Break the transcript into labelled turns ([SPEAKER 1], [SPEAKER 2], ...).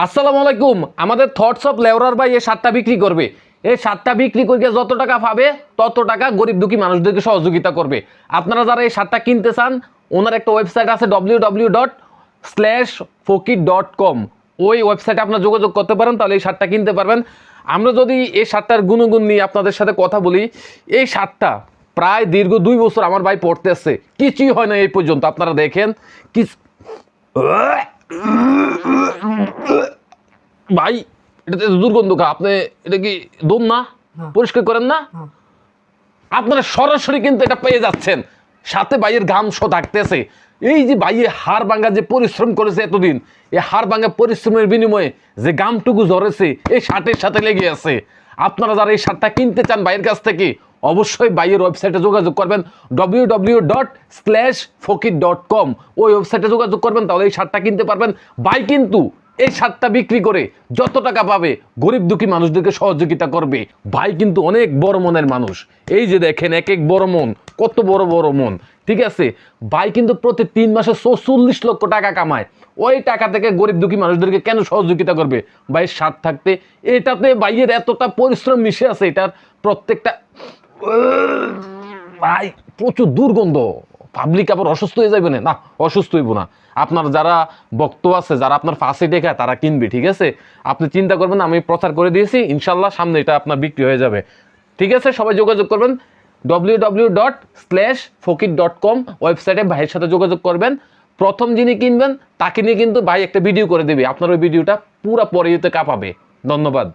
[SPEAKER 1] আসসালামু আলাইকুম। আমাদের থটস অফ লেওরার ভাই এই শার্টটা বিক্রি করবে। এই শার্টটা বিক্রি করে যত টাকা পাবে তত টাকা গরিব দুঃখী মানুষদেরকে সহযোগিতা করবে। আপনারা যারা এই শার্টটা কিনতে চান, ওনার একটা ওয়েবসাইট আছে www.fokit.com। ওই ওয়েবসাইটে আপনারা যোগাযোগ করতে পারেন, তাহলে এই শার্টটা কিনতে পারবেন। আমরা যদি এই শার্টটার গুণগুণ নিয়ে আপনাদের সাথে কথা বলি, এই শার্টটা প্রায় দীর্ঘ 2 বছর আমার ভাই পড়তেছে, কিছুই হয় না এই পর্যন্ত। আপনারা দেখেন কি ভাই, এটা দুর্গন্ধ কা আপনি এটা কি দম না পরিষ্কার করেন না? আপনারা সরাসরি কিন্তু এটা পেয়ে যাচ্ছেন, সাথে ভাইয়ের ঘাম থাকতেছে। এই যে ভাইয়ের হাড় ভাঙা যে পরিশ্রম করেছে এতদিন, এই হাড় ভাঙা পরিশ্রমের বিনিময়ে যে ঘামটুকু ঝরেছে এই শার্টের সাথে লেগে আছে। আপনারা যারা এই শার্টটা কিনতে চান ভাইয়ের কাছ থেকে, অবশ্যই ভাইয়ের ওয়েবসাইটে যোগাযোগ করবেন www.fokit.com। ওই ওয়েবসাইটে যোগাযোগ করবেন, তাহলে এই শার্টটা কিনতে পারবেন। ভাই কিন্তু এই শার্টটা বিক্রি করে যত টাকা পাবে গরিব দুঃখী মানুষদেরকে সহযোগিতা করবে। ভাই কিন্তু অনেক বড় মনের মানুষ। এই যে দেখেন এক এক বড় মন, কত বড় বড় মন, ঠিক আছে? ভাই কিন্তু প্রতি 3 মাসে 44 লক্ষ টাকা কামায়। ওই টাকা থেকে গরিব দুঃখী মানুষদেরকে কেন সহযোগিতা করবে ভাইয়ের শার্ট থাকতে? এটাতে ভাইয়ের এতটা পরিশ্রম মিশে আছে, এটার প্রত্যেকটা ভাই প্রচুর দুর্গন্ধ। পাবলিক আবার অসুস্থ হয়ে যাবে না? অসুস্থ হইব না। আপনার যারা ভক্ত আছে, যারা আপনার ফাঁসি দেখায়, তারা কিনবে, ঠিক আছে? আপনি চিন্তা করবেন, আমি প্রচার করে দিয়েছি, ইনশাল্লাহ সামনে এটা আপনার বিক্রি হয়ে যাবে, ঠিক আছে? সবাই যোগাযোগ করবেন www.fokit.com ওয়েবসাইটে ভাইয়ের সাথে যোগাযোগ করবেন। প্রথম যিনি কিনবেন তাকে নিয়ে কিন্তু ভাই একটা ভিডিও করে দেবে, আপনার ওই ভিডিওটা পুরো পরে যেতে কাঁপাবে। ধন্যবাদ।